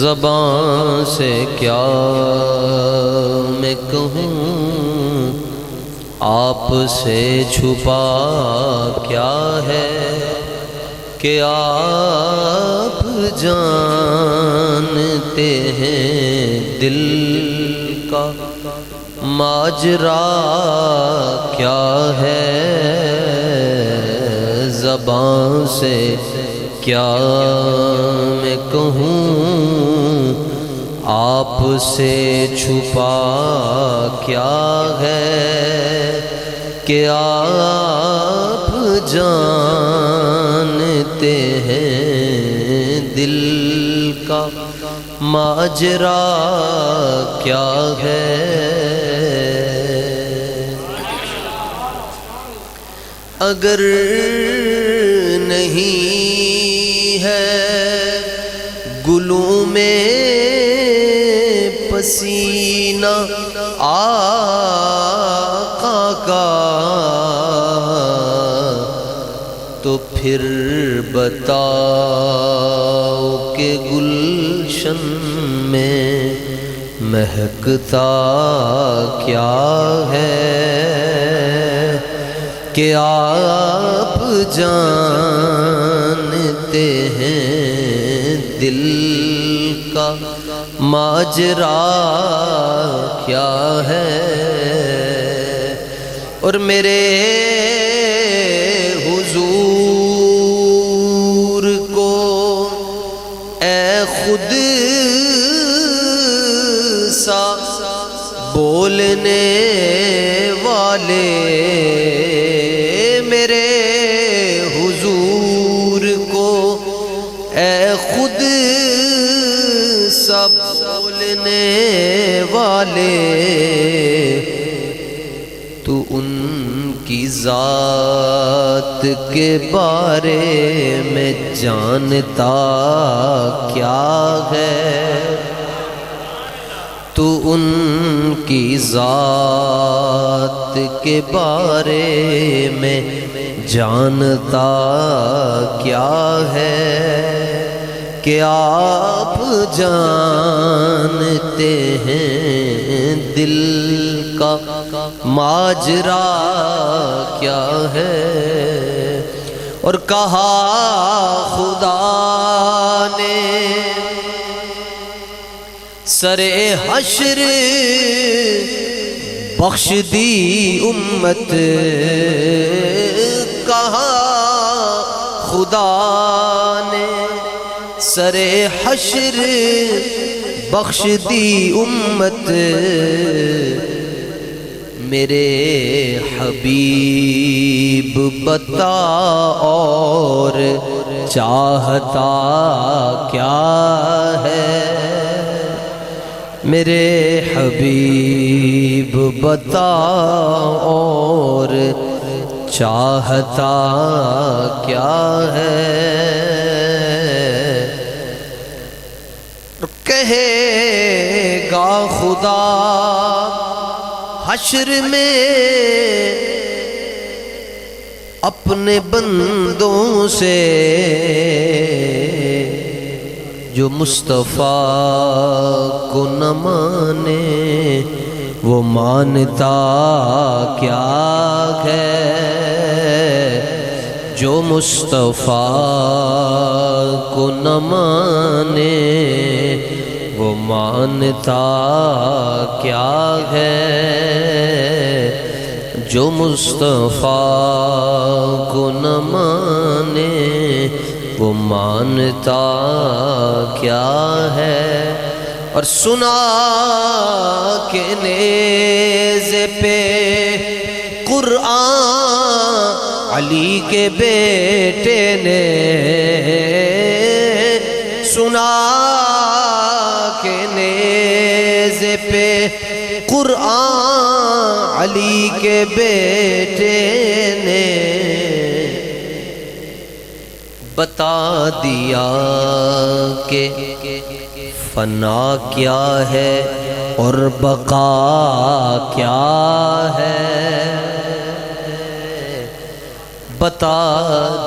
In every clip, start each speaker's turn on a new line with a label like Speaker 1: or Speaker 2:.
Speaker 1: زبان سے کیا میں کہوں، آپ سے چھپا کیا ہے کہ آپ جانتے ہیں دل کا ماجرا کیا ہے۔ زبان سے کیا میں کہوں، آپ سے چھپا کیا ہے کہ آپ جانتے ہیں دل کا ماجرا کیا ہے۔ اگر نہیں ہے گلوں میں پسینہ آقا کا، تو پھر بتاؤ کہ گلشن میں مہکتا کیا ہے کہ آپ جانتے ہیں دل کا ماجرا کیا ہے۔ اور میرے حضور کو اے خود سا بولنے والے، میرے حضور کو اے خود سا بولنے والے، تو ان کی ذات کے بارے میں جانتا کیا ہے، تو ان کی ذات کے بارے میں جانتا کیا ہے کہ آپ جانتے ہیں دل کا ماجرا کیا ہے۔ اور کہا خدا نے سرے حشر بخش دی امت، کہا خدا نے سرے حشر بخش دی امت، میرے حبیب بتا اور چاہتا کیا ہے، میرے حبیب بتا اور چاہتا کیا ہے۔ کہے گا خدا حشر میں اپنے بندوں سے، جو مصطفیٰ کو نہ مانے وہ مانتا کیا ہے، جو مصطفیٰ کو نہ مانے وہ مانتا کیا ہے، جو مصطفیٰ کو نہ مانے وہ مانتا کیا ہے۔ اور سنا کہ نیزے پہ قرآن علی کے بیٹے نے، سنا کہ نیزے پہ قرآن علی کے بیٹے نے بتا دیا کہ فنا کیا ہے اور بقا کیا ہے، بتا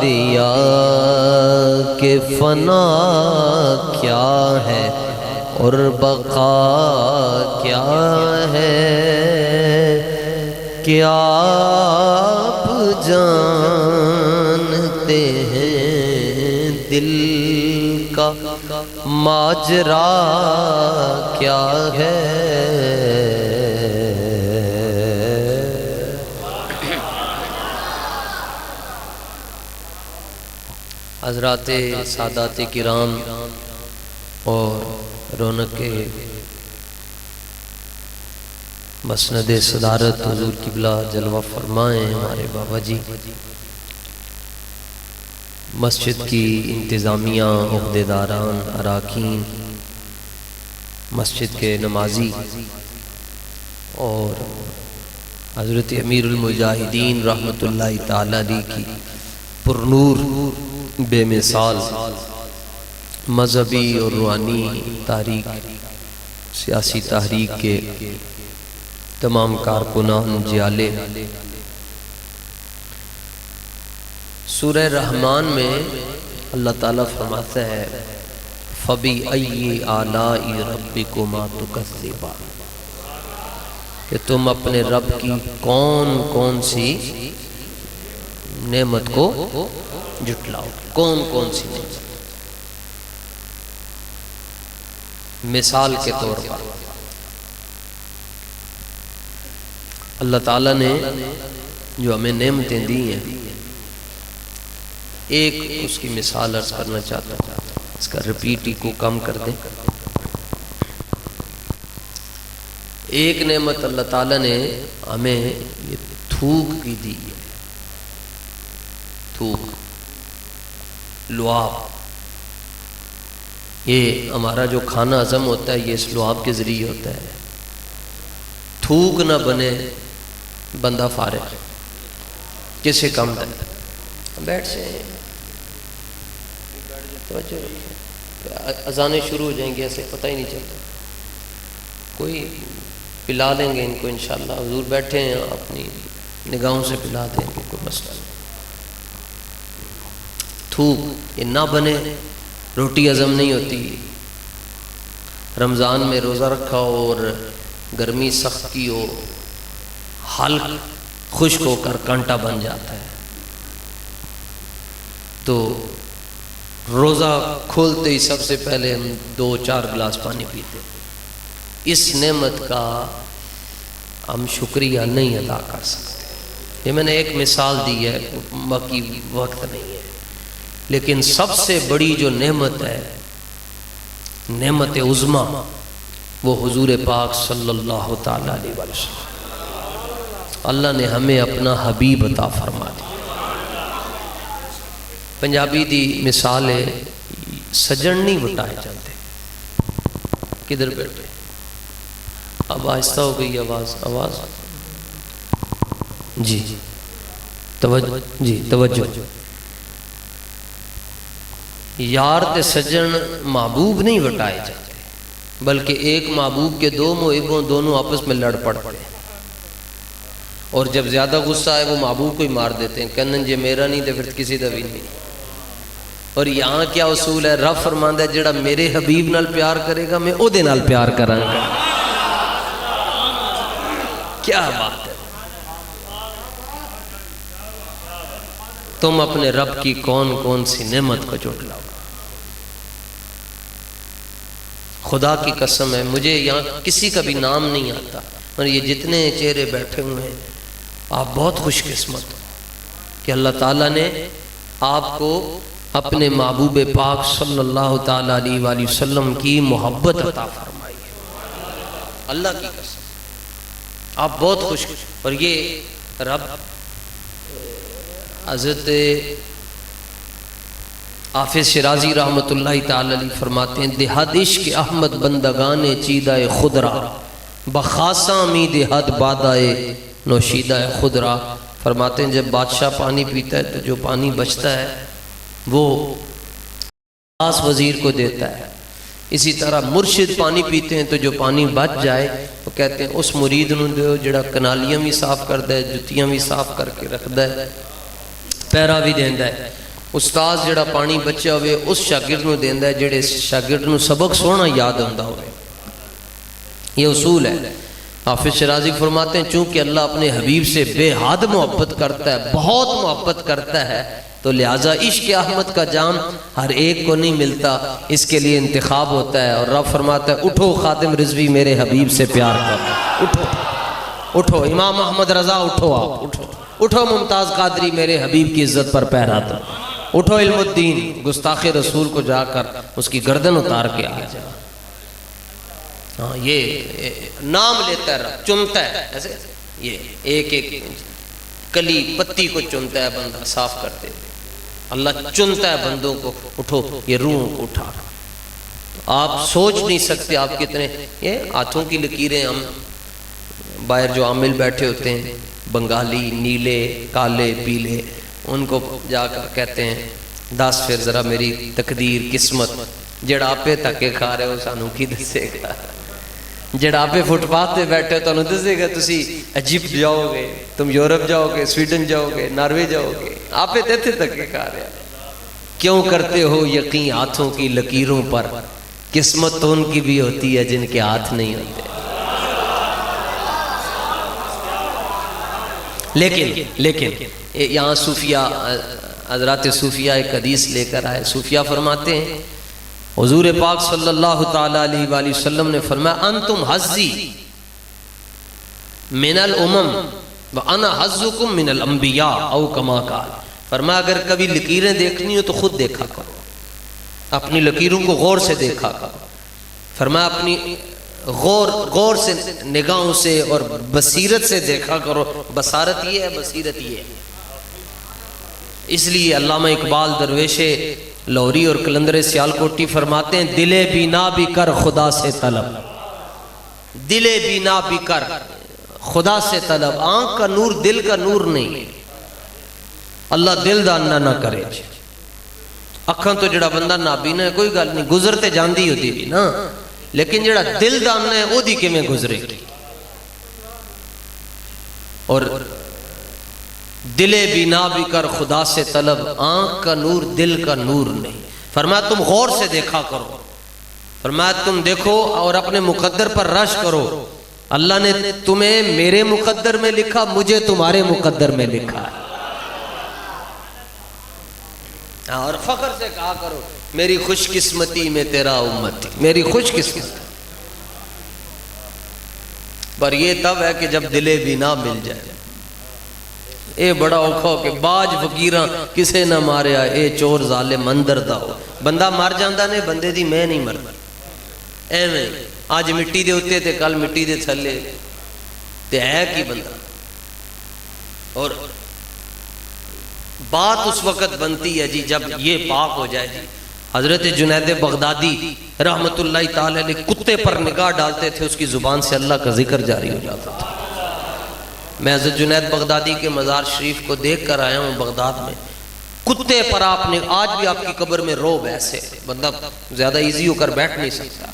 Speaker 1: دیا کہ فنا کیا ہے اور بقا کیا ہے کہ آپ جانتے ہیں دل کا ماجرا کیا ہے۔ حضرات سادات کرام اور رونق مسند صدارت حضور قبلہ جلوہ فرمائیں ہمارے بابا جی، مسجد کی انتظامیہ، عہدیداران، اراکین، مسجد کے نمازی اور حضرت امیر المجاہدین رحمۃ اللہ تعالیٰ علیہ کی پرنور بے مثال مذہبی اور روحانی تحریک، سیاسی تحریک کے تمام کارکنان جیالے، سورہ رحمان میں اللہ تعالیٰ فرماتا ہے فَبِأَيِّ آلَاءِ رَبِّكُمَا تُكَذِّبَانِ، کہ تم اپنے رب کی کون کون سی نعمت کو جھٹلاؤ، کون کون سی نعمت۔ مثال کے طور پر اللہ تعالیٰ نے جو ہمیں نعمتیں دی ہیں، ایک اس کی مثال عرض کرنا چاہتا ہوں، اس کا ریپیٹ ہی کو کم کر دیں۔ ایک نعمت اللہ تعالیٰ نے ہمیں یہ تھوک کی دی ہے، تھوک، لعاب، یہ ہمارا جو کھانا ہضم ہوتا ہے یہ اس لعاب کے ذریعے ہوتا ہے۔ تھوک نہ بنے بندہ فارغ، کسے کم ہے، بیٹھ سے اذانیں شروع ہو جائیں گی، ایسے پتہ ہی نہیں چلتا، کوئی پلا لیں گے ان کو انشاءاللہ، حضور بیٹھے ہیں اپنی نگاہوں سے پلا دیں گے، کوئی مسئلہ نہیں۔ تھوک یہ نہ بنے، روٹی ہضم نہیں ہوتی، رمضان میں روزہ رکھا ہو اور گرمی سخت کی ہو، حلق خشک ہو کر کانٹا بن جاتا ہے، تو روزہ کھولتے ہی سب سے پہلے ہم 2-4 گلاس پانی پیتے، اس نعمت کا ہم شکریہ نہیں ادا کر سکتے۔ یہ میں نے ایک مثال دی ہے، باقی وقت نہیں ہے، لیکن سب سے بڑی جو نعمت ہے، نعمت عظمیٰ، وہ حضور پاک صلی اللہ تعالیٰ علیہ وسلم، اللہ نے ہمیں اپنا حبیب عطا فرما دیا۔ پنجابی دی مثال ہے، سجن نہیں وٹائے جاتے، کدھر بیٹھے، اب آہستہ ہو گئی آواز جی توجہ، یار تے سجن محبوب نہیں وٹائے جاتے، بلکہ ایک محبوب کے 2 محبوں دونوں آپس میں لڑ پڑتے ہیں، اور جب زیادہ غصہ آئے وہ محبوب کو ہی مار دیتے ہیں، کہنے جے میرا نہیں تو پھر کسی دا بھی نہیں۔ اور یہاں کیا اصول ہے، رب فرماندا ہے جڑا میرے حبیب نال پیار کرے گا میں او دے نال پیار کراں گا۔ کیا بات ہے، تم اپنے رب کی کون کون سی نعمت کو جھٹلاؤ۔ خدا کی قسم ہے، مجھے یہاں کسی کا بھی نام نہیں آتا، اور یہ جتنے چہرے بیٹھے ہوئے ہیں آپ بہت خوش قسمت ہو کہ اللہ تعالیٰ نے آپ کو اپنے محبوب پاک صلی اللہ تعالیٰ علیہ وآلہ وسلم کی محبت عطا فرمائی ہے، اللہ کی قسم آپ بہت خوش۔ اور یہ رب حضرت حافظ شیرازی رحمۃ اللہ تعالی علیہ فرماتے ہیں دہد عشق احمد بندگان چیدہ خدرا بخاصہ امید حد بادائے نوشیدہ خدرا۔ فرماتے ہیں جب بادشاہ پانی پیتا ہے تو جو پانی بچتا ہے وہ خاص وزیر کو دیتا ہے، اسی طرح مرشد پانی پیتے ہیں تو جو پانی بچ جائے وہ کہتے ہیں اس مرید نو دیو جڑا کنالیاں بھی صاف کردا ہے، جتیاں بھی صاف کر کے رکھدا ہے، پیرا بھی دیندا ہے۔ استاد جڑا پانی بچیا ہوئے اس شاگرد نو دیندا ہے جڑے شاگرد نو سبق سونا یاد ہوندا ہوئے۔ یہ اصول ہے۔ حافظ شرازی فرماتے ہیں چونکہ اللہ اپنے حبیب سے بے حد محبت کرتا ہے، بہت محبت کرتا ہے، تو لہٰذا عشق احمد کا جام ہر ایک کو نہیں ملتا، اس کے لیے انتخاب ہوتا ہے۔ اور رب فرماتا ہے اٹھو خادم رضوی میرے حبیب سے پیار کرو، اٹھو اٹھو امام احمد رضا اٹھو، آپ اٹھو، اٹھو ممتاز قادری میرے حبیب کی عزت پر پیرا دو، اٹھو علم الدین گستاخ رسول کو جا کر اس کی گردن اتار کے آ جا۔ ہاں یہ نام لیتا ہے رب، چنتا ہے، ایسے یہ ایک ایک کلی پتی کو چنتا ہے بندہ صاف کرتے ہوئے، اللہ چنتا ہے بندوں کو، اٹھو یہ روحوں کو اٹھا۔ آپ سوچ نہیں سکتے آپ کتنے یہ ہاتھوں کی لکیریں، ہم باہر جو عامل بیٹھے ہوتے ہیں بنگالی، نیلے کالے پیلے، ان کو جا کر کہتے ہیں 10 پھر ذرا میری تقدیر قسمت، جڑا آپے تکے کھا رہے ہو سانو کی دسے گا، جڑا آپے فٹ پاتھ پہ بیٹھے ہو تو انہوں دسے گا تسی ایجپٹ جاؤ گے، تم یورپ جاؤ گے، سویڈن جاؤ گے، ناروے جاؤ گے، آپے تیتھے تکے کھا رہے ہیں۔ کیوں کرتے ہو یقین ہاتھوں کی لکیروں پر، قسمت تو ان کی بھی ہوتی ہے جن کے ہاتھ نہیں ہوتے۔ لیکن یہاں صوفیہ حضرات صوفیہ ایک حدیث لے کر آئے، صوفیہ فرماتے ہیں حضور پاک صلی اللہ تعالیٰ علیہ وآلہ وسلم نے فرمایا انتم حظی من الامم وانا حظکم من الانبیاء او کما قال، فرمایا اگر کبھی لکیریں دیکھنی ہو تو خود دیکھا کرو، اپنی لکیروں کو غور سے دیکھا کرو، فرمایا اپنی غور سے نگاہوں سے اور بصیرت سے دیکھا کرو، بصارت یہ ہے بصیرت یہ ہے۔ اس لیے علامہ اقبال درویش لوری اور کلندر سیالکوٹی فرماتے ہیں دل بینا بھی کر خدا سے طلب، دل بینا بھی کر خدا سے طلب، آنکھ کا نور دل کا نور نہیں، اللہ دل داننا نہ کرے۔ اکھاں تو جڑا بندہ نابینا ہے کوئی گل نہیں، گزرتے جاندی ہوتی بھی نا، لیکن جڑا دل داننا ہے وہ دی کیویں گزرے گی۔ اور دل بینا بھی کر خدا سے طلب، آنکھ کا نور دل کا نور نہیں، فرمایا تم غور سے دیکھا کرو، فرمایا تم دیکھو اور اپنے مقدر پر رش کرو، اللہ نے تمہیں میرے مقدر میں لکھا، مجھے تمہارے مقدر میں لکھا ہے، اور فخر سے کہا کرو میری خوش قسمتی میں تیرا امتی، میری خوش قسمتی۔ پر یہ تب ہے کہ جب دل بینا مل جائے، اے بڑا اوکھا ہو کہ باج فقیراں کسے نہ ماریا، اے چور ظالم اندر دا ہو، بندہ مر جاندہ نے بندے دی میں نہیں مرنا، ایویں آج مٹی دے ہوتے تھے کل مٹی دے تھلے تے ہے کی بندہ۔ اور بات اس وقت بنتی ہے جی جب یہ پاک ہو جائے جی۔ حضرت جنید بغدادی رحمت اللہ تعالی علیہ کتے پر نگاہ ڈالتے تھے، اس کی زبان سے اللہ کا ذکر جاری ہو جاتا تھا۔ میں حضرت جنید بغدادی کے مزار شریف کو دیکھ کر آیا ہوں بغداد میں، کتے پر آپ نے آج بھی آپ کی قبر میں روب ایسے بندہ زیادہ ایزی ہو کر بیٹھ نہیں سکتا،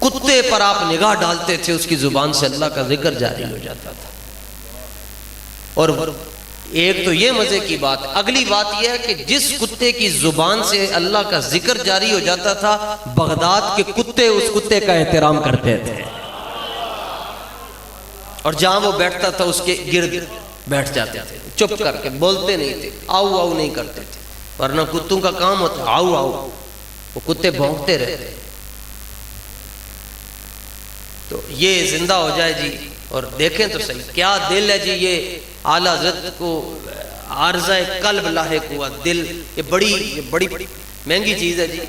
Speaker 1: کتے پر آپ نگاہ ڈالتے تھے اس کی زبان سے اللہ کا ذکر جاری ہو جاتا تھا۔ اور ایک تو یہ مزے کی بات، اگلی بات یہ ہے کہ جس کتے کی زبان سے اللہ کا ذکر جاری ہو جاتا تھا بغداد کے کتے اس کتے کا احترام کرتے تھے، اور جہاں وہ بیٹھتا تھا اس کے گرد بیٹھ جاتے تھے، چپ کر کے بولتے نہیں تھے، آؤ آؤ نہیں کرتے تھے، ورنہ کتوں کا کام ہوتا آؤ آؤ، وہ کتے بھونکتے رہتے۔ تو یہ زندہ ہو جائے جی، اور دیکھیں تو صحیح کیا دل ہے جی، یہ اعلیٰ حضرت کو عارضہ قلب لاحق ہوا دل، یہ بڑی مہنگی چیز ہے جی،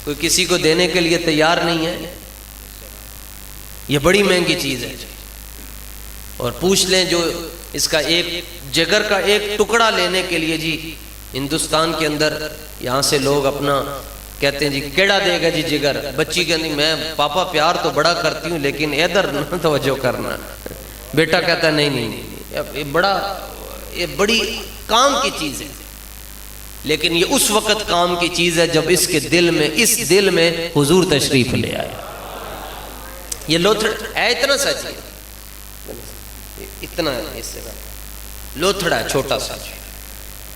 Speaker 1: کوئی کسی کو دینے کے لیے تیار نہیں ہے، یہ بڑی مہنگی چیز ہے جی۔ اور پوچھ لیں جو اس کا ایک جگر کا ایک ٹکڑا لینے کے لیے جی ہندوستان کے اندر یہاں سے لوگ اپنا کہتے ہیں جی کیڑا دے گا جی جگر، بچی کہتی میں پاپا پیار تو بڑا کرتی ہوں لیکن ادھر نہ توجہ کرنا، بیٹا کہتا ہے نہیں یہ بڑی کام کی چیز ہے، لیکن یہ اس وقت کام کی چیز ہے جب اس دل میں حضور تشریف لے آئے۔ یہ لوتھڑ ہے اتنا سا جی، اتنا ہے، اس سے لوتھڑا ہے چھوٹا سا،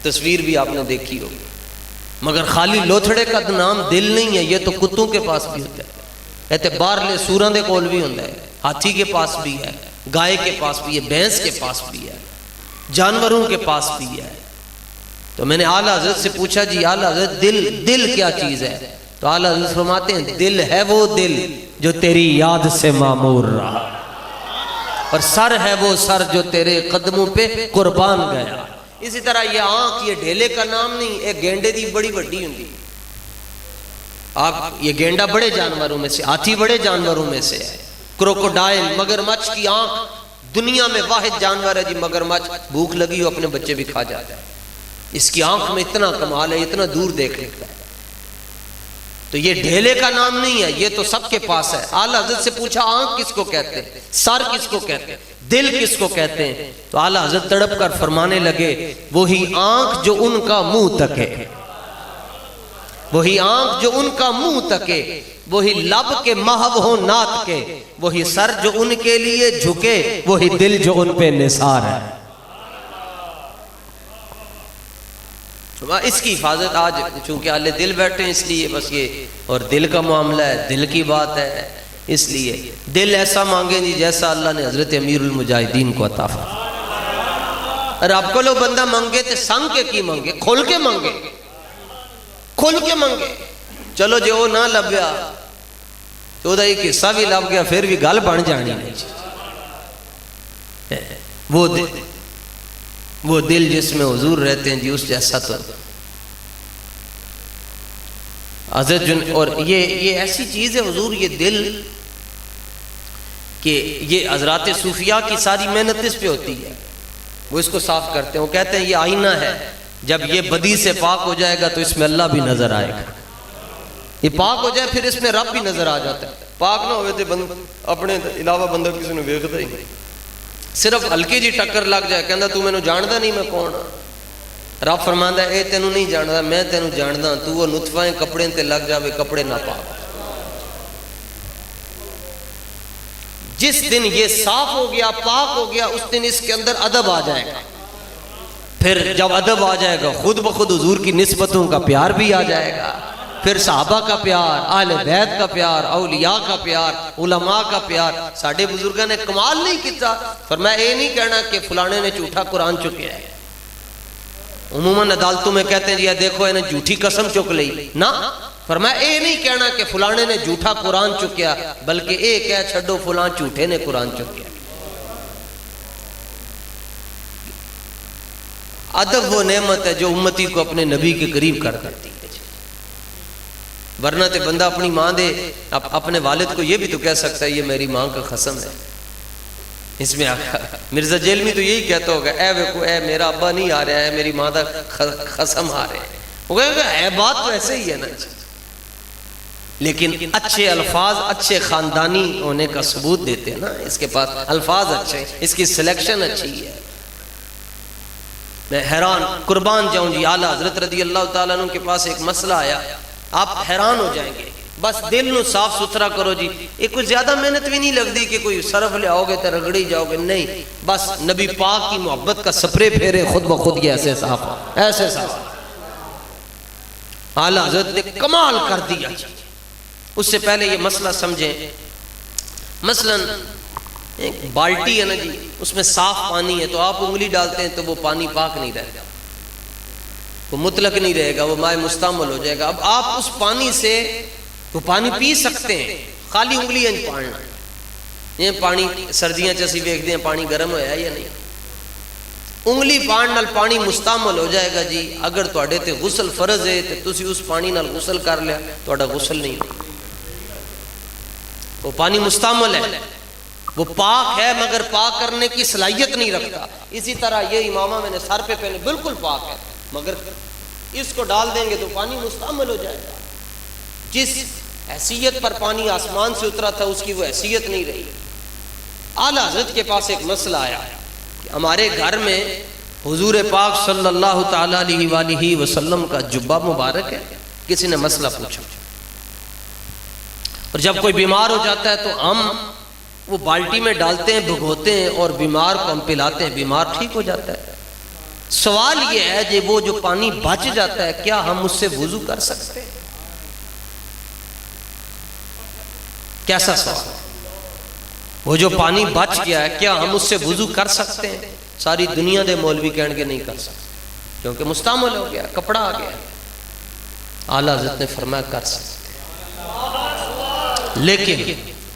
Speaker 1: تصویر بھی آپ نے دیکھی ہوگی، مگر خالی لوتھڑے کا نام دل نہیں ہے، یہ تو کتوں کے پاس بھی ہوتا ہے، کہتے باہرلے سوراں دے کول بھی ہوتا ہے، ہاتھی کے پاس بھی ہے، گائے کے پاس بھی ہے، بھینس کے پاس بھی ہے، جانوروں کے پاس بھی ہے۔ تو میں نے اعلیٰ حضرت سے پوچھا جی اعلیٰ حضرت دل کیا چیز ہے؟ تو اعلیٰ حضرت فرماتے ہیں دل ہے وہ دل جو تیری یاد سے معمور رہا، اور سر ہے وہ سر جو تیرے قدموں پہ قربان گیا۔ اسی طرح یہ آنکھ یہ ڈھیلے کا نام نہیں، ایک گینڈے دی بڑی بڑی ہوندی، آپ یہ گینڈا بڑے جانوروں میں سے، ہاتھی بڑے جانوروں میں سے ہے، کروکوڈائل مگرمچھ کی آنکھ دنیا میں واحد جانور ہے جی مگرمچھ، بھوک لگی ہو اپنے بچے بھی کھا جاتا ہے، اس کی آنکھ میں اتنا کمال ہے، اتنا دور دیکھ لیتا ہے۔ تو یہ ڈھیلے کا نام نہیں ہے، یہ تو سب کے پاس ہے۔ اعلیٰ حضرت سے پوچھا آنکھ کس کو کہتے ہیں، سر کس کو کہتے ہیں، دل کس کو کہتے ہیں؟ تو اعلیٰ حضرت تڑپ کر فرمانے لگے وہی آنکھ جو ان کا منہ تکے، وہی آنکھ جو ان کا منہ تکے، وہی لب کے محو ہو نعت کے، وہی سر جو ان کے لیے جھکے، وہی دل جو ان پہ نثار ہے۔ اس کی حفاظت آج چونکہ اہل دل بیٹھے ہیں اس لیے بس یہ، اور دل کا معاملہ ہے، دل کی بات ہے، اس لیے دل ایسا مانگیں جی جیسا اللہ نے حضرت امیر المجاہدین کو عطا فرمایا۔ رب کو لو بندہ مانگے تو سنگ کے کی مانگے، کھول کے مانگے، کھول کے مانگے۔ چلو جو نہ لبیا تو دا ایک حصہ بھی لب گیا پھر بھی گل بن جانی نہیں۔ وہ دل جس میں حضور رہتے ہیں جی اس جیسا تو حضرت اور یہ ایسی چیز ہے حضور، یہ دل کہ یہ حضرات صوفیاء کی ساری محنت اس پہ ہوتی ہے، وہ اس کو صاف کرتے ہیں، وہ کہتے ہیں یہ آئینہ ہے، جب یہ بدی سے پاک ہو جائے گا تو اس میں اللہ بھی نظر آئے گا، یہ پاک ہو جائے پھر اس میں رب بھی نظر آ جاتا ہے۔ پاک نہ ہوئے تو اپنے علاوہ بندہ کسی نے ویکھدا ہی نہیں، صرف ہلکی جی ٹکر لگ جائے کہندا تو مینوں جاندا نہیں میں کون ہاں، رب فرماندا ہے اے تینوں نہیں جاندا میں تینوں جاندا، تو وہ نطفہ ہے کپڑے تے لگ جاوے کپڑے نہ پاک۔ جس دن یہ صاف ہو گیا پاک ہو گیا اس دن اس کے اندر ادب آ جائے گا، پھر جب ادب آ جائے گا خود بخود حضور کی نسبتوں کا پیار بھی آ جائے گا، پھر صحابہ کا پیار، اہل بیت کا پیار، اولیاء کا پیار، علماء کا پیار۔ ساڑھے بزرگاں نے کمال نہیں کیتا، فرمایا اے نہیں کہنا کہ فلانے نے جھوٹا قرآن چکیا ہے۔ عموماً عدالتوں میں کہتے ہیں جی دیکھو انہیں جھوٹی قسم چک لئی، نہ فرمایا اے نہیں کہنا کہ فلانے نے جھوٹا قرآن چکیا، بلکہ اے کہہ چھڑو فلان جھوٹے نے قرآن چکیا۔ ادب وہ نعمت ہے جو امتی کو اپنے نبی کے قریب کر دیتی ہے، ورنہ تے بندہ اپنی ماں دے اپنے والد کو یہ بھی تو کہہ سکتا ہے یہ میری ماں کا قسم ہے۔ اس میں مرزا جیلمی تو یہی کہتا ہوگا اے ویکو اے میرا ابا نہیں آ رہا ہے میری ماں دا قسم آ رہے ہیں، وہ کہے گا اے بات تو ایسے ہی ہے نا، لیکن اچھے الفاظ اچھے خاندانی ہونے کا ثبوت دیتے ہیں نا، اس کے پاس الفاظ اچھے، اس کی سلیکشن اچھی ہے۔ میں حیران قربان جاؤں جی اعلیٰ حضرت رضی اللہ تعالیٰ عنہ کے پاس ایک مسئلہ آیا، آپ حیران ہو جائیں گے، بس دل نو صاف ستھرا کرو جی، ایک کوئی زیادہ محنت بھی نہیں لگ دی کہ کوئی صرف لے آؤ گے تو رگڑی جاؤ گے، نہیں، بس نبی پاک کی محبت کا سپرے پھیرے خود بخود یہ ایسے صاف ہو، ایسے صاف۔ اعلیٰ حضرت نے کمال کر دیا۔ اس سے پہلے یہ مسئلہ سمجھیں، مثلاً ایک بالٹی ہے نا جی، اس میں صاف پانی ہے تو آپ انگلی ڈالتے ہیں تو وہ پانی پاک نہیں رہتا، وہ مطلق نہیں رہے گا، وہ مائع مستعمل ہو جائے گا۔ اب آپ اس پانی سے وہ پانی پی سکتے ہیں، خالی انگلی انج پاڑنا، یہ پانی سردیاں چسی ویکھدے ہیں پانی گرم ہویا ہے یا نہیں، انگلی پاڑ نال پانی مستعمل ہو جائے گا جی۔ اگر تواڈے تے غسل فرض ہے تے تسی اس پانی نال غسل کر لیا، تواڈا غسل نہیں ہوگا، وہ پانی مستعمل ہے، وہ پاک ہے مگر پاک کرنے کی صلاحیت نہیں رکھتا۔ اسی طرح یہ امامہ میں نے سر پہ پہنے بالکل پاک ہے مگر اس کو ڈال دیں گے تو پانی مستعمل ہو جائے گا، جس حیثیت پر پانی آسمان سے اترا تھا اس کی وہ حیثیت نہیں رہی۔ اعلیٰ حضرت کے پاس ایک مسئلہ آیا کہ ہمارے گھر میں حضور پاک صلی اللہ تعالیٰ علیہ وآلہ وسلم کا جبہ مبارک ہے، کسی نے مسئلہ پوچھا، اور جب کوئی بیمار ہو جاتا ہے تو ہم وہ بالٹی میں ڈالتے ہیں، بھگوتے ہیں اور بیمار کو ہم پلاتے ہیں، بیمار ٹھیک ہو جاتا ہے۔ سوال یہ ہے کہ وہ جو پانی بچ جاتا ہے کیا ہم اس سے وضو کر سکتے ہیں؟ کیسا سوال؟ وہ جو پانی بچ گیا ہے کیا ہم اس سے وضو کر سکتے ہیں؟ ساری دنیا دے مولوی کہن کے نہیں کر سکتے کیونکہ مستعمل ہو گیا، کپڑا آ گیا۔ اعلیٰ حضرت نے فرمایا کر سکتے ہیں،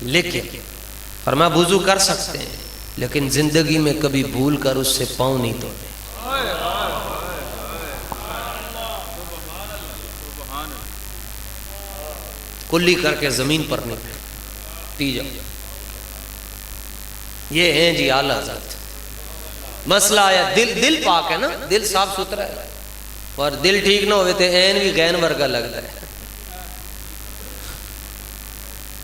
Speaker 1: لیکن فرمایا وضو کر سکتے ہیں لیکن زندگی میں کبھی بھول کر اس سے پاؤں نہیں دھونے۔ کلی کر کے زمین پر نہیں پی جاؤ۔ یہ ہیں جی اعلیٰ حضرت۔ مسئلہ آیا دل پاک ہے نا، دل صاف ستھرا ہے، اور دل ٹھیک نہ ہوئے تو این بھی غین ورگا لگتا ہے۔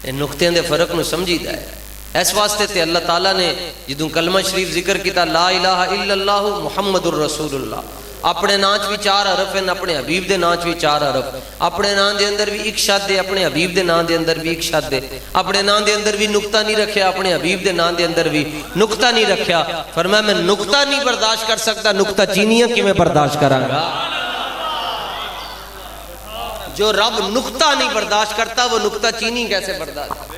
Speaker 1: ان نقطے دے فرق نو سمجھی دا ہے۔ اس واسطے تے اللہ تعالیٰ نے جدوں کلمہ شریف ذکر کیتا لا الہ الا اللہ محمد الرسول اللہ، اپنے نام بھی 4 حرف ہیں، اپنے حبیب دے نام بھی 4 حرف، اپنے نام دے اندر بھی ایک شد ہے، اپنے حبیب دے نام دے اندر بھی ایک شد ہے، اپنے نام دے اندر بھی نقطہ نہیں رکھیا، اپنے حبیب دے نام دے اندر بھی نقطہ نہیں رکھیا۔ فرمایا میں نقطہ نہیں برداشت کر سکتا، نقطہ چینیاں کی میں برداشت کراں گا؟ جو رب نقطہ نہیں برداشت کرتا وہ نقطہ چینی کیسے برداشت کرتا؟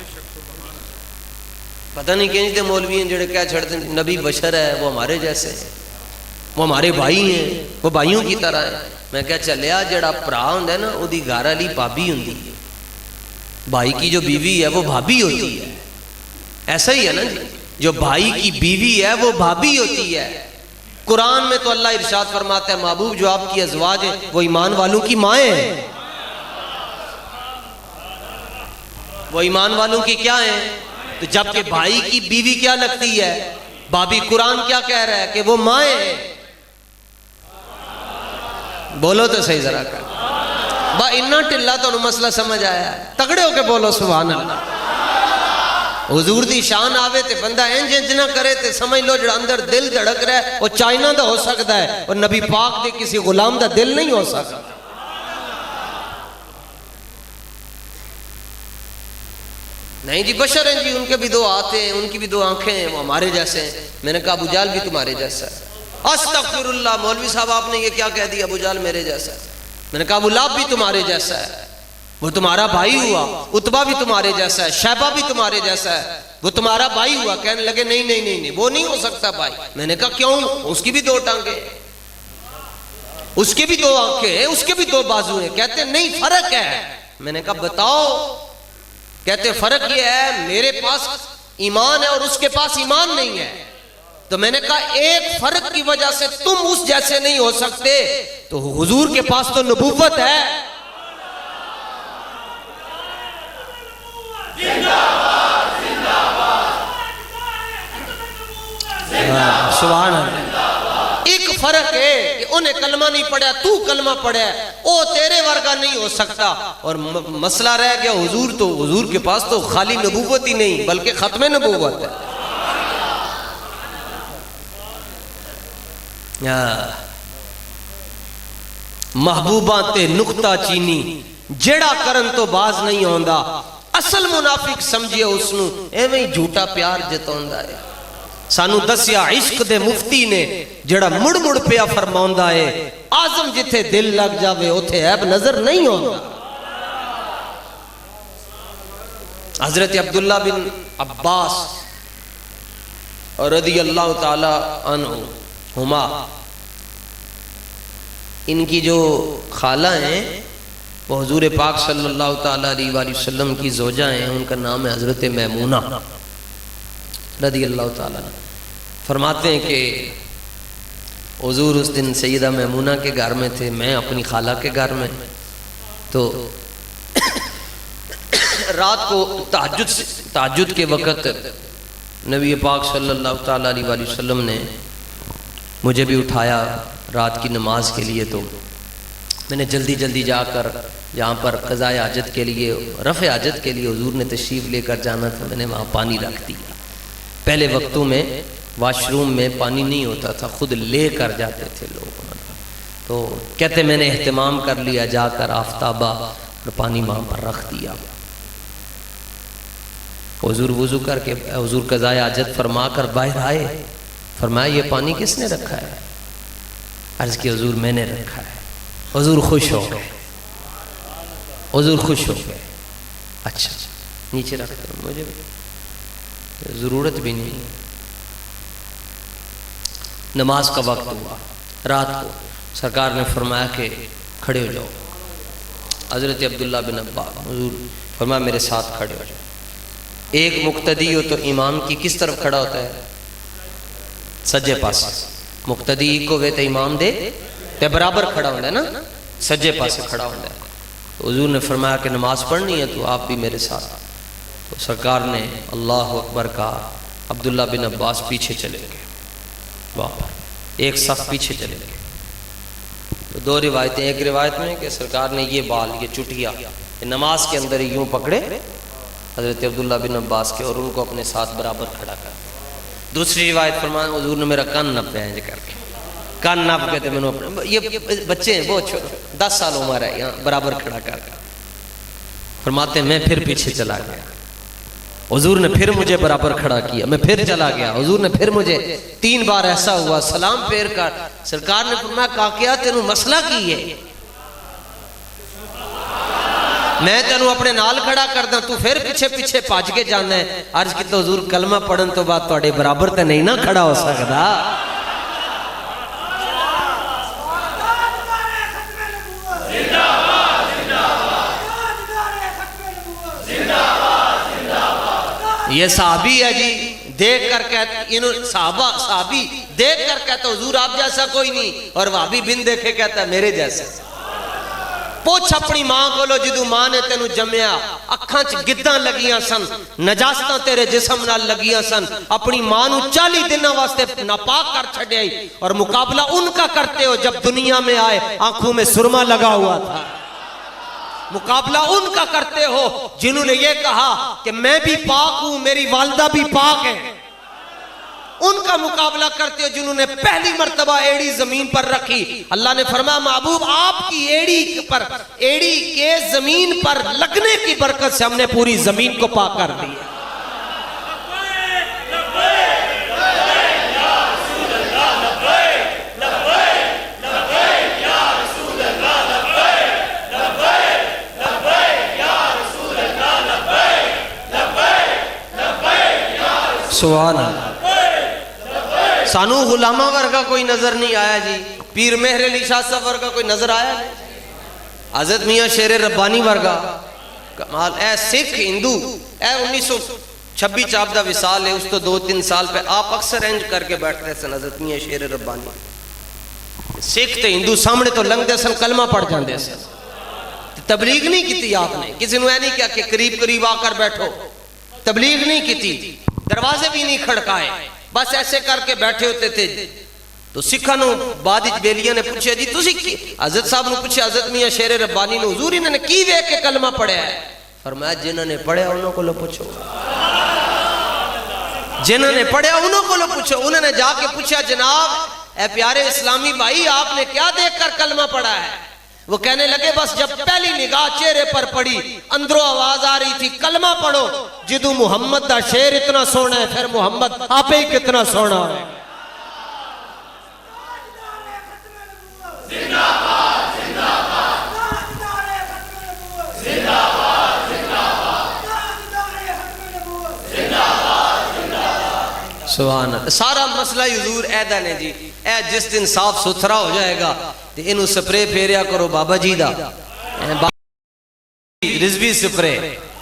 Speaker 1: پتہ نہیں کہیں دے مولوی ہیں جڑے کیا چھڑتے ہیں نبی بشر ہے، وہ ہمارے جیسے ہیں، وہ ہمارے بھائی ہیں، وہ بھائیوں کی طرح ہیں۔ میں کیا چلیا جڑا پرا ہوندا ہے نا او دی گھر والی بھابی ہوندی ہے، بھائی کی جو بیوی ہے وہ بھابی ہوتی ہے۔ ایسا ہی ہے نا جی، جو بھائی کی بیوی ہے وہ بھابی ہوتی ہے۔ قرآن میں تو اللہ ارشاد فرماتا ہے محبوب جو آپ کی ازواج ہیں وہ ایمان والوں کی مائیں ہیں، وہ ایمان والوں کی کیا ہیں؟ تو جبکہ بھائی کی بیوی کیا لگتی ہے؟ بابی قرآن کیا کہہ رہا ہے کہ وہ مائیں ہیں۔ بولو تو صحیح ذرا کر با اتنا ٹلا تو مسئلہ سمجھ آیا ہے، تگڑے ہو کے بولو سبحان اللہ۔ حضور دی شان آوے تے بندہ انج نہ کرے تے سمجھ لو جڑا اندر دل دھڑک رہا ہے وہ چائنا دا ہو سکتا ہے اور نبی پاک دے کسی غلام دا دل نہیں ہو سکتا۔ نہیں جی بشر ہیں جی، ان کے بھی 2 ہاتھ ہیں، ان کی بھی 2 آنکھیں ہیں، وہ ہمارے جیسے ہیں۔ میں نے کہا ابو جہل بھی تمہارے جیسا ہے۔ استغفر اللہ، مولوی صاحب آپ نے یہ کیا کہہ دیا؟ ابو جہل میرے جیسا ہے۔ میں نے کہا ابو لہب بھی تمہارے جیسا ہے، وہ تمہارا بھائی ہوا۔ عتبہ بھی تمہارے جیسا ہے، شیبہ بھی تمہارے جیسا ہے، وہ تمہارا بھائی ہوا۔ کہنے لگے نہیں وہ نہیں ہو سکتا بھائی۔ میں نے کہا کیوں؟ اس کی بھی 2 ٹانگیں، اس کی بھی 2 آنکھیں ہیں، اس کے بھی 2 بازو ہیں۔ کہتے نہیں فرق ہے۔ میں نے کہا بتاؤ؟ کہتے فرق یہ ہے میرے پاس ایمان ہے اور اس کے پاس ایمان نہیں ہے۔ تو میں نے کہا ایک فرق کی وجہ سے تم اس جیسے نہیں ہو سکتے، تو حضور کے پاس تو نبوت ہے۔ سبحان اللہ۔ ایک فرق ہے کہ انہیں کلمہ نہیں پڑھا، تو کلمہ پڑھا ہے، او تیرے ورگا نہیں ہو سکتا۔ اور مسئلہ رہ گیا حضور کے پاس تو خالی نبوت ہی نہیں بلکہ ختم نبوت ہے۔ محبوبہ تے نقطہ چینی جڑا کرن تو باز نہیں ہوندا، اصل منافق سمجھے اس نو ایویں جھوٹا پیار جتوندا ہے۔ سانو دسیا عشق دے مفتی نے جڑا مڑ پیا فرماوندا ہے آزم جتھے دل لگ جاوے اوتھے عیب نظر نہیں ہوندا۔ حضرت عبداللہ بن عباس رضی اللہ تعالی عنہما، ان کی جو خالہ ہیں وہ حضور پاک صلی اللہ تعالی علیہ وآلہ وسلم کی زوجہ ہیں، ان کا نام ہے حضرت میمونہ رضی اللہ تعالیٰ عنہ۔ فرماتے ہیں کہ حضور اس دن سیدہ میمونہ کے گھر میں تھے، میں اپنی خالہ کے گھر میں، تو رات کو تہجد کے وقت نبی پاک صلی اللہ تعالیٰ علیہ وآلہ وسلم نے مجھے بھی اٹھایا رات کی نماز کے لیے۔ تو میں نے جلدی جا کر جہاں پر قضاء حاجت کے لیے، رفع حاجت کے لیے حضور نے تشریف لے کر جانا تھا، میں نے وہاں پانی رکھ دیا۔ پہلے وقتوں میں واش روم میں پانی نہیں ہوتا تھا، خود لے کر جاتے تھے لوگ۔ تو کہتے میں نے اہتمام کر لیا، جا کر آفتابہ اور پانی وہاں پر رکھ دیا۔ حضور وضو کر کے حضور قضاء حاجت فرما کر باہر آئے، فرمایا یہ پانی کس نے رکھا ہے؟ عرض کی حضور میں نے رکھا ہے۔ حضور خوش ہو گئے، حضور خوش ہو گئے۔ اچھا نیچے رکھ دو، مجھے ضرورت بھی نہیں۔ نماز کا وقت ہوا، رات کو سرکار نے فرمایا کہ کھڑے ہو جاؤ۔ حضرت عبداللہ بن عباس، حضور فرمایا میرے ساتھ کھڑے ہو جاؤ۔ ایک مقتدی ہو تو امام کی کس طرف کھڑا ہوتا ہے؟ سجے پاس۔ مقتدی کو وے تے امام دے تے برابر کھڑا ہوتا ہے نا، سجے پاس کھڑا ہوتا ہے۔ تو حضور نے فرمایا کہ نماز پڑھنی ہے تو آپ بھی میرے ساتھ۔ تو سرکار نے اللہ اکبر کہا، عبداللہ بن عباس پیچھے چلے گئے، ایک صف پیچھے چلے گئے۔ تو دو روایتیں، ایک روایت میں کہ سرکار نے یہ بال، یہ چٹیا نماز کے اندر یوں پکڑے حضرت عبداللہ بن عباس کے اور ان کو اپنے ساتھ برابر کھڑا کر۔ دوسری روایت فرمایا حضور نے میرا کان نپ پہ کر کے، کان نپ کے میں نے، یہ بچے ہیں بہت چھوٹے، 10 سال عمر ہے، یہاں برابر کھڑا کر۔ فرماتے ہیں میں پھر پیچھے چلا گیا، حضور نے پھر مجھے برابر کھڑا کیا، میں پھر چلا گیا، حضور نے پھر مجھے 3 بار ایسا ہوا سلام پھیر کر سرکار نے فرمایا کہا کیا تینوں مسئلہ کی ہے؟ میں تینوں اپنے نال کھڑا کردا، تو پھر پیچھے پیچھے پاج کے جانا ہے۔ عرض کی تو حضور کلمہ پڑھن تو بعد تواڈے برابر تے نہیں نہ کھڑا ہو سکدا۔ یہ صحابی ہے جی، دیکھ کر کہتے صحابی دیکھ کر کہتا حضور آپ جیسا کوئی نہیں، اور وہابی بن دیکھے کہتا ہے میرے جیسا۔ پوچھ اپنی ماں کو لو جدو ماں نے تینوں جمیا، اکھاں چ گداں لگیاں سن، نجاستاں تیرے جسم نال لگیاں سن، اپنی ماں نو 40 دنوں واسطے ناپاک کر چھڑے، اور مقابلہ ان کا کرتے ہو جب دنیا میں آئے آنکھوں میں سرما لگا ہوا تھا۔ مقابلہ ان کا کرتے ہو جنہوں نے یہ کہا کہ میں بھی پاک ہوں، میری والدہ بھی پاک ہے۔ ان کا مقابلہ کرتے ہو جنہوں نے پہلی مرتبہ ایڑی زمین پر رکھی۔ اللہ نے فرمایا محبوب آپ کی ایڑی کے زمین پر لگنے کی برکت سے ہم نے پوری زمین کو پاک کر دی۔ سبحان اللہ۔ سانو غلامہ ورگا کوئی نظر نہیں آیا جی، پیر مہر علی شاہ صاحب ورگا کوئی نظر آیا نہیں، حضرت میاں شیر ربانی ورگا کمال۔ اے سکھ ہندو، اے 1926 چاپ دا وصال ہے، اس تو 2-3 سال پہ آپ اکثر انج کر کے بیٹھتے سن حضرت میاں شیر ربانی۔ سکھ تے ہندو سامنے تو لنگتے سن، کلمہ پڑھ جاندے سن۔ تبلیغ نہیں کی تھی آپ نے، کسی نے نہیں کیا کہ قریب آ کر بیٹھو، تبلیغ نہیں کی تھی، دروازے بھی نہیں کھڑکائے، بس ایسے کر کے بیٹھے ہوتے تھے۔ تو سکھاں نو بعد بیلیاں نے پوچھا جی تسی کی، حضرت صاحب نے پوچھا حضرت میاں شیر ربانی نے حضور انہوں نے کی ویکھ کے کلمہ پڑھیا ہے؟ فرمایا جنہوں نے پڑھیا انہوں کو لو پوچھو، جنہوں نے پڑھیا انہوں کو لو پوچھو۔ انہوں نے جا کے پوچھا جناب اے پیارے اسلامی بھائی آپ نے کیا دیکھ کر کلمہ پڑھا ہے؟ وہ کہنے لگے بس جب پہلی نگاہ چہرے پر پڑی اندروں آواز آ رہی تھی کلمہ پڑھو، جدو محمد دا شیر اتنا سونا ہے پھر محمد آپ ہی کتنا سونا ہے۔ سبحان اللہ۔ سارا مسئلہ حضور ایدہ نے جی، اے جس دن صاف ستھرا ہو جائے گا تو انہوں سپرے پھیریا کرو بابا جی دا، رضوی سپرے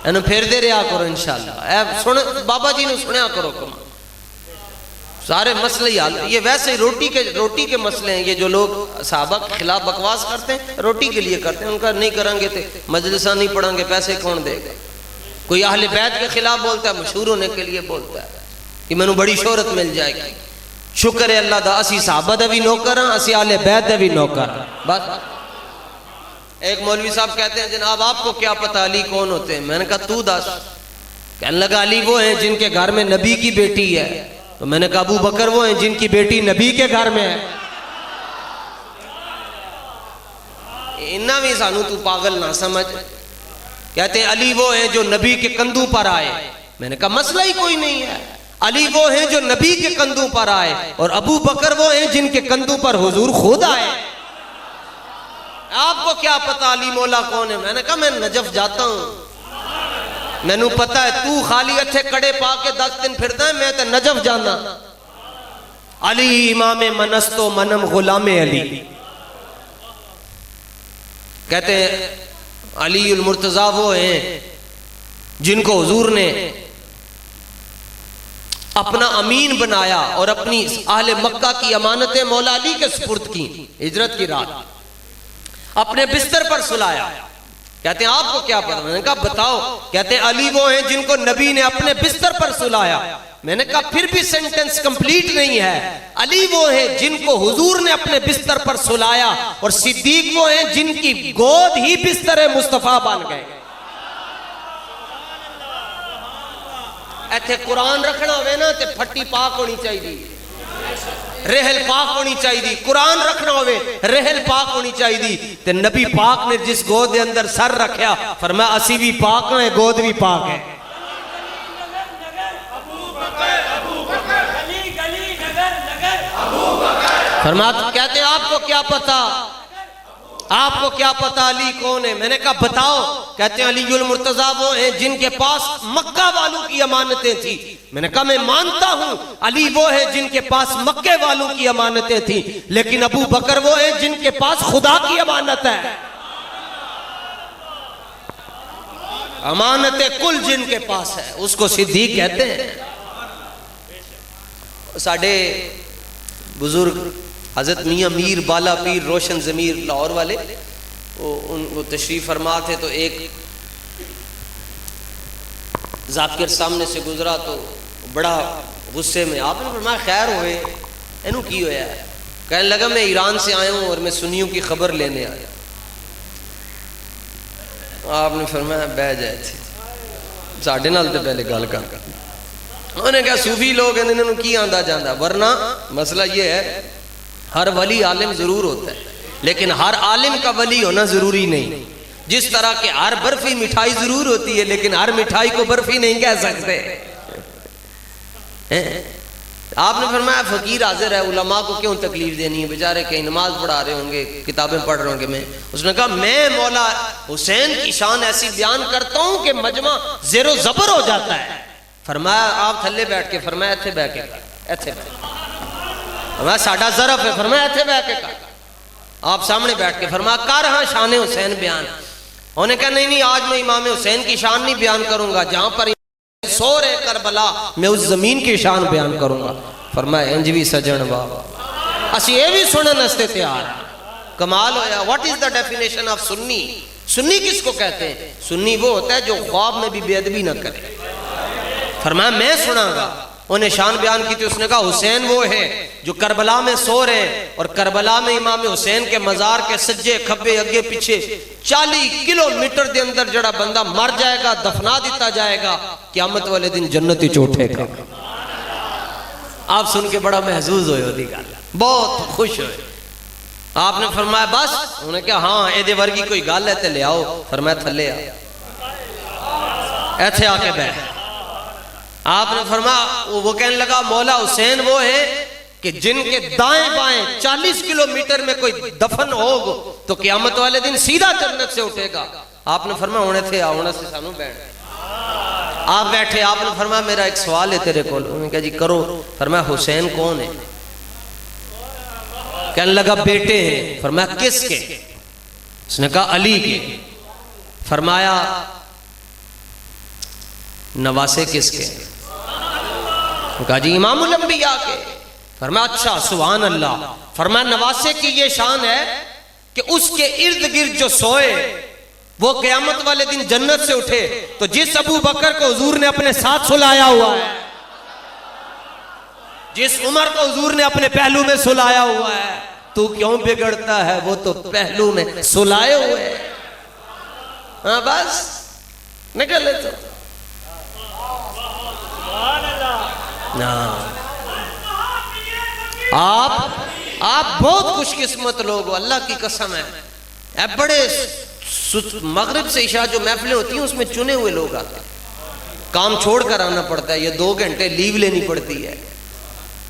Speaker 1: انہوں پھیر دے رہا کرو انشاءاللہ، اے بابا جی نے سنیا کرو کم سارے مسئلے حال۔ یہ ویسے روٹی کے مسئلے ہیں، یہ جو لوگ صحابہ کے خلاف بکواس کرتے ہیں روٹی کے لیے کرتے ہیں، ان کا نہیں کریں گے تو مجلسہ نہیں پڑھیں گے، پیسے کون دے گا؟ کوئی اہل بیت کے خلاف بولتا ہے، مشہور ہونے کے لیے بولتا ہے کہ میں نے بڑی شہرت مل جائے گی۔ شکر ہے اللہ دا اسی صحابہ دا بھی نوکر ہیں، اسی اہل بیت دا بھی نوکر ہیں۔ بس ایک مولوی صاحب کہتے ہیں جناب آپ کو کیا پتہ علی کون ہوتے ہیں؟ میں نے کہا تو دس۔ کہنے لگا علی وہ ہیں جن کے گھر میں نبی کی بیٹی ہے۔ تو میں نے کہا ابو بکر وہ ہیں جن کی بیٹی نبی کے گھر میں ہے۔ انہاں بھی سانو تو پاگل نہ سمجھ۔ کہتے ہیں علی وہ ہیں جو نبی کے کندھوں پر آئے۔ میں نے کہا مسئلہ ہی کوئی نہیں ہے، علی وہ ہیں جو نبی کے کندھوں پر آئے، اور ابو بکر وہ ہیں جن کے کندھوں پر حضور خود آئے۔ آپ کو کیا پتا علی مولا کون ہے؟ میں نے کہا میں نجف جاتا ہوں، میں نو پتا ہے تو خالی اتھے کڑے پا کے 10 دن پھرتا ہے، میں تے نجف جانا۔ علی امام منستو منم غلام علی، کہتے ہیں علی المرتضیٰ وہ ہیں جن کو حضور نے اپنا امین بنایا اور اپنی اہل مکہ کی امانتیں مولا علی کے سپرد کی۔ ہجرت کی رات اپنے بستر پر سلایا۔ کہتے ہیں آپ کو کیا پتا؟ میں نے کہا بتاؤ۔ کہتے ہیں علی وہ ہیں جن کو نبی نے اپنے بستر پر سلایا۔ میں نے کہا پھر بھی سینٹنس کمپلیٹ نہیں ہے۔ علی وہ ہیں جن کو حضور نے اپنے بستر پر سلایا، اور صدیق وہ ہیں جن کی گود ہی بستر مصطفیٰ بن گئے۔ ایتھے قرآن رکھنا ہوئے نا تے پھٹی پاک ہونی چاہیے، رحل پاک ہونی چاہیے۔ قرآن رکھنا ہوئے رحل پاک ہونی چاہیے۔ تے نبی پاک نے جس گود دے اندر سر رکھیا، فرمایا اسی بھی پاک ہیں، گود بھی پاک ہے۔ فرمایا کہتے ہیں آپ کو کیا پتا؟ آپ کو کیا پتا علی کون ہے؟ میں نے کہا بتاؤ۔ کہتے ہیں علی المرتضیٰ وہ ہیں جن کے پاس مکہ والوں کی امانتیں تھیں۔ میں نے کہا میں مانتا ہوں علی وہ ہیں جن کے پاس مکہ والوں کی امانتیں تھیں، لیکن ابو بکر وہ ہیں جن کے پاس خدا کی امانت ہے۔ امانت کل جن کے پاس ہے اس کو صدیق کہتے ہیں۔ ساڑھے بزرگ حضرت میاں میر بالا پیر روشن ضمیر لاہور والے، وہ تشریف فرما تھے، تو ایک ذاکر سامنے سے گزرا تو بڑا غصے میں، آپ نے فرمایا خیر ہوئے، اینو کی ہویا ہے؟ کہنے لگا میں ایران سے آیا ہوں اور میں سنیوں کی خبر لینے آیا۔ آپ نے فرمایا بہ جائے تھے ساڑھے نال تے پہلے گل کر۔ انہوں نے کہا صوفی لوگ ہیں انہوں نے کی آندہ جاندہ، ورنہ مسئلہ یہ ہے ہر ولی عالم ضرور ہوتا ہے، لیکن ہر عالم کا ولی ہونا ضروری نہیں۔ جس طرح کہ ہر برفی مٹھائی ضرور ہوتی ہے، لیکن ہر مٹھائی کو برفی نہیں کہہ سکتے۔ آپ نے فرمایا فقیر حاضر ہے، علماء کو کیوں تکلیف دینی ہے؟ بیچارے کہیں نماز پڑھا رہے ہوں گے، کتابیں پڑھ رہے ہوں گے۔ میں اس نے کہا میں مولا حسین کی شان ایسی بیان کرتا ہوں کہ مجمع زیر و زبر ہو جاتا ہے۔ فرمایا آپ تھلے بیٹھ کے، فرمایا ایتھے بیٹھ کے، ایتھے بیٹھ کے، فرمایا ساڑھا ظرف ہے، فرمایا ایتھے بیٹھ کے کر۔ آپ سامنے بیٹھ کے فرمایا کر ہاں شان حسین بیان۔ انہوں نے کہا نہیں آج میں امام حسین کی شان نہیں بیان کروں گا، جہاں پر سو رہے کربلا میں اس زمین کی شان بیان کروں گا۔ فرمایا انجوی سجن بابا اسی یہ بھی سنن استے تیار۔ کمال ہویا۔ What is the definition of Sunni? Sunni کس کو کہتے ہیں؟ سنی وہ ہوتا ہے جو خواب میں بھی بے ادبی نہ کرے۔ فرمایا میں سنا گا۔ انہیں شان بیان کی تھی، اس نے کہا حسین وہ ہے جو کربلا میں سو رہے ہیں، اور کربلا میں امام حسین کے مزار کے سجے کھبے اگے پیچھے 40 کلومیٹر دے اندر جڑا بندہ مر جائے گا دفنا دیتا جائے گا، قیامت والے دن جنتی چوٹے گا۔ آپ سن کے بڑا محظوظ ہوئے، ہوتی گا بہت خوش ہوئے۔ آپ نے فرمایا بس؟ انہوں نے کہا ہاں اے دے ورگی کوئی گال ہے تے لے آؤ۔ فرمایا تھلے آ، ایتھے آ کے بیٹھ۔ آپ نے فرمایا وہ کہنے لگا مولا حسین وہ ہے کہ جن کے دائیں بائیں 40 کلومیٹر میں کوئی دفن ہوگا تو قیامت والے دن سیدھا جنت سے اٹھے گا۔ آپ نے فرمایا ہونے تھے آونے سے سانو بیٹھ۔ آپ بیٹھے، آپ نے فرمایا میرا ایک سوال ہے تیرے کو۔ انہوں نے کہا جی کرو۔ فرمایا حسین کون ہے؟ کہنے لگا بیٹے ہیں۔ فرمایا کس کے؟ اس نے کہا علی کے۔ فرمایا نواسے کس کے؟ کہا جی امام الانبیاء کے۔ فرمایا اچھا سبحان اللہ۔ فرمایا نواسے کی یہ شان ہے کہ اس کے ارد گرد جو سوئے وہ قیامت والے دن جنت سے اٹھے۔ تو جس ابو بکر کو حضور نے اپنے ساتھ سلایا ہوا ہے، جس عمر کو حضور نے اپنے پہلو میں سلایا ہوا ہے، تو کیوں بگڑتا ہے؟ وہ تو پہلو میں سلائے ہوئے۔ ہاں بس نکلے تو آپ بہت خوش قسمت لوگ ہو، اللہ کی قسم ہے۔ بڑے مغرب سے عشاء جو محفلیں ہوتی ہیں اس میں چنے ہوئے لوگ آتے ہیں، کام چھوڑ کر آنا پڑتا ہے، یا 2 گھنٹے لیو لینی پڑتی ہے.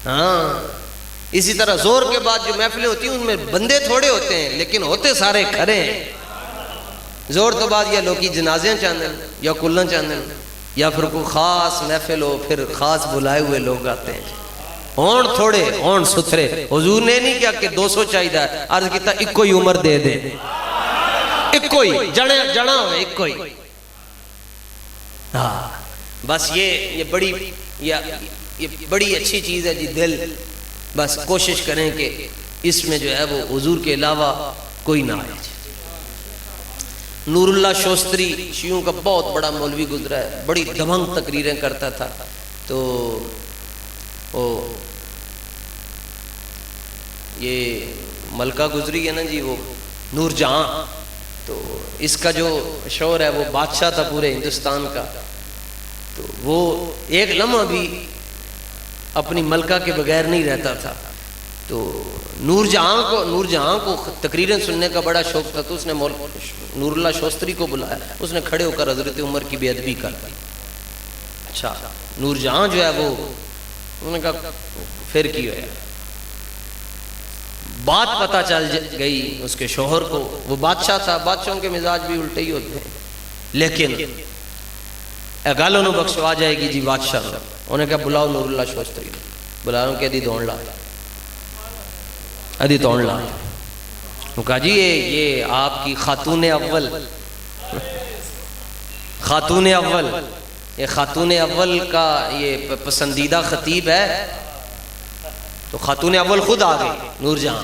Speaker 1: ہاں اسی طرح زور کے بعد جو محفلیں ہوتی ہیں ان میں بندے تھوڑے ہوتے ہیں لیکن ہوتے سارے کھڑے ہیں. زور تو بعد یا لوکی جنازے چاندن یا کلن چاندن یا پھر کوئی خاص محفل ہو پھر خاص بلائے ہوئے لوگ آتے ہیں. ہون تھوڑے ہون ستھرے. حضور نے نہیں کیا کہ 200 چاہیے، عرض کیتا ایک ہی عمر دے دے، ایک ہی جنا ہو ایک ہی. ہاں بس یہ بڑی اچھی چیز ہے جی. دل بس کوشش کریں کہ اس میں جو ہے وہ حضور کے علاوہ کوئی نہ آئے. نور اللہ شوستری شیعوں کا بہت بڑا مولوی گزرا ہے، بڑی دمنگ تقریریں کرتا تھا. تو یہ ملکہ گزری ہے نا جی، وہ نور جہاں، تو اس کا جو شوہر ہے وہ بادشاہ تھا پورے ہندوستان کا. تو وہ ایک لمحہ بھی اپنی ملکہ کے بغیر نہیں رہتا تھا. تو نور جہاں کو تقریریں سننے کا بڑا شوق تھا. تو اس نے نور اللہ شوستری کو بلایا، اس نے کھڑے ہو کر حضرت عمر کی بے ادبی کر دی. اچھا نور جہاں جو ہے وہ انہوں نے کہا پھر کی ہوا. بات پتہ چل گئی اس کے شوہر کو، وہ بادشاہ تھا، بادشاہوں کے مزاج بھی الٹے ہی ہوتے ہیں. لیکن گل انہوں بخشوا جائے گی جی بادشاہ. انہوں نے کہا بلاؤ نور اللہ شوستری، بلاؤ کہ ادھی دوڑ لا، ادھی توڑ لا. وہ کہا جی یہ آپ کی خاتون اول، یہ خاتون اول کا یہ پسندیدہ خطیب ہے. تو خاتون اول خود آ گئی نور جہاں.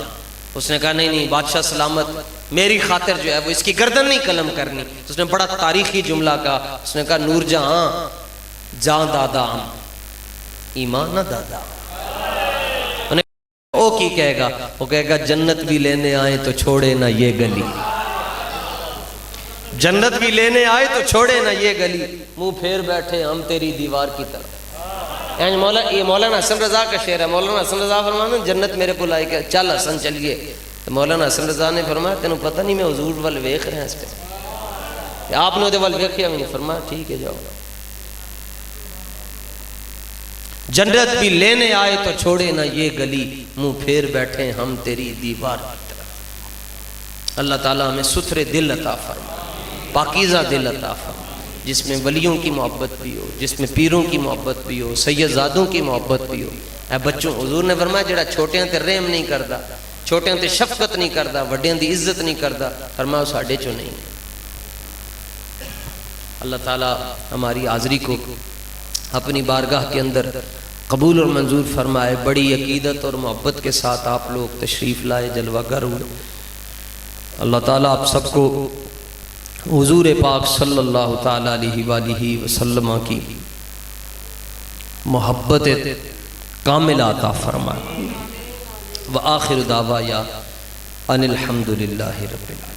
Speaker 1: اس نے کہا نہیں بادشاہ سلامت، میری خاطر جو ہے وہ اس کی گردن نہیں قلم کرنی. تو اس نے بڑا تاریخی جملہ کہا. اس نے کہا نور جہاں جاں دادا ہم ایمان نہ دادا. وہ کی کہے گا؟ وہ کہے گا جنت بھی لینے آئے تو چھوڑے نہ یہ گلی، جنت بھی لینے آئے تو چھوڑے نہ یہ گلی، منہ پھیر بیٹھے ہم تیری دیوار کی طرف. یہ مولانا حسن رضا کا شعر ہے. مولانا حسن رضا فرمانا جنت میرے کو لائی کہ چل حسن چلیے. تو مولانا حسن رضا نے فرمایا تینوں پتہ نہیں میں حضور وال ویکھ رہے ہیں اس پہ، آپ نے وال ویکھیا بھی نہیں. فرمایا ٹھیک ہے جاؤ. جنت بھی لینے آئے تو چھوڑے نہ یہ گلی، منہ پھیر بیٹھے ہم تیری دیوار کی طرف. اللہ تعالیٰ ہمیں ستھرے دل عطا فرمائے، پاکیزہ دل عطا فرمائے، جس میں ولیوں کی محبت بھی ہو، جس میں پیروں کی محبت بھی ہو، سیدزادوں کی محبت بھی ہو. اے بچوں، حضور نے فرمایا جڑا چھوٹیاں تے رحم نہیں کردا، چھوٹیاں تے شفقت نہیں کردا، وڈیاں دی عزت نہیں کردا، فرمایا وہ ساڈے چوں نہیں. اللہ تعالیٰ ہماری حاضری کو اپنی بارگاہ کے اندر قبول اور منظور فرمائے. بڑی عقیدت اور محبت کے ساتھ آپ لوگ تشریف لائے، جلوہ گر ہوئے. اللہ تعالیٰ آپ سب کو حضور پاک صلی اللہ تعالیٰ علیہ وآلہ وسلم کی محبت کامل عطا فرمائے. وآخر دعوایا ان الحمدللہ رب العالمین.